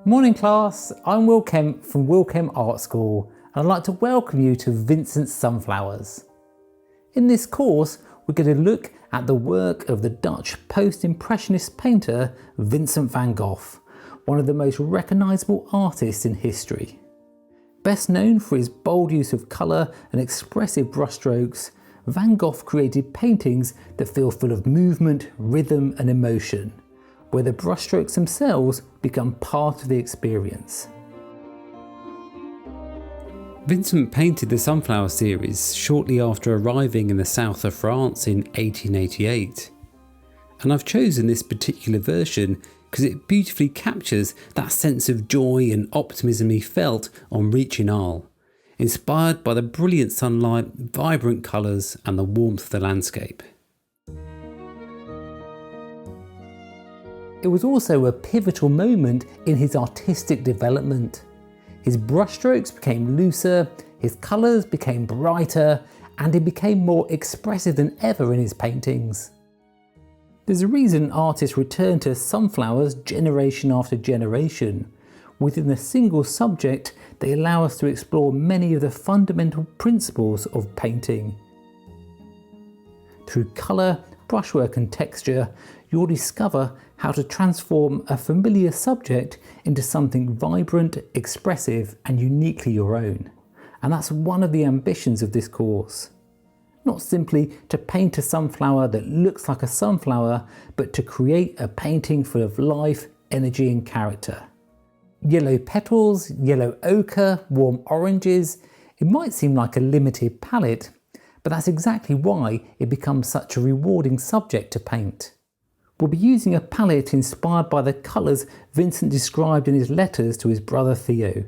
Morning class, I'm Will Kemp from Will Kemp Art School and I'd like to welcome you to Vincent's Sunflowers. In this course we're going to look at the work of the Dutch post-impressionist painter Vincent van Gogh, one of the most recognisable artists in history. Best known for his bold use of colour and expressive brushstrokes, Van Gogh created paintings that feel full of movement, rhythm and emotion, where the brushstrokes themselves become part of the experience. Vincent painted the Sunflower series shortly after arriving in the south of France in 1888. And I've chosen this particular version because it beautifully captures that sense of joy and optimism he felt on reaching Arles, inspired by the brilliant sunlight, vibrant colours and the warmth of the landscape. It was also a pivotal moment in his artistic development. His brushstrokes became looser, his colours became brighter, and he became more expressive than ever in his paintings. There's a reason artists return to sunflowers generation after generation. Within a single subject, they allow us to explore many of the fundamental principles of painting. Through colour, brushwork and texture, you'll discover how to transform a familiar subject into something vibrant, expressive and uniquely your own. And that's one of the ambitions of this course. Not simply to paint a sunflower that looks like a sunflower, but to create a painting full of life, energy and character. Yellow petals, yellow ochre, warm oranges. It might seem like a limited palette, but that's exactly why it becomes such a rewarding subject to paint. We'll be using a palette inspired by the colours Vincent described in his letters to his brother Theo,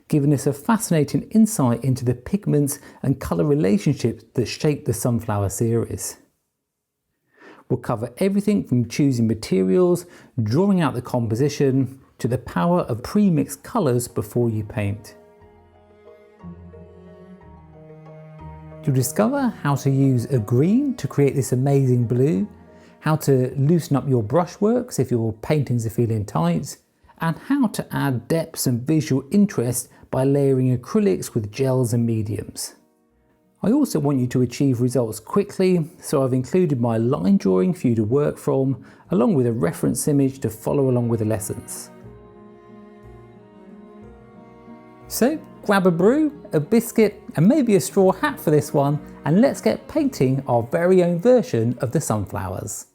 giving us a fascinating insight into the pigments and colour relationships that shape the Sunflower series. We'll cover everything from choosing materials, drawing out the composition, to the power of pre-mixed colours before you paint. You'll discover how to use a green to create this amazing blue, how to loosen up your brushworks if your paintings are feeling tight, and how to add depth and visual interest by layering acrylics with gels and mediums. I also want you to achieve results quickly, so I've included my line drawing for you to work from, along with a reference image to follow along with the lessons. So grab a brew, a biscuit and maybe a straw hat for this one, and let's get painting our very own version of the sunflowers.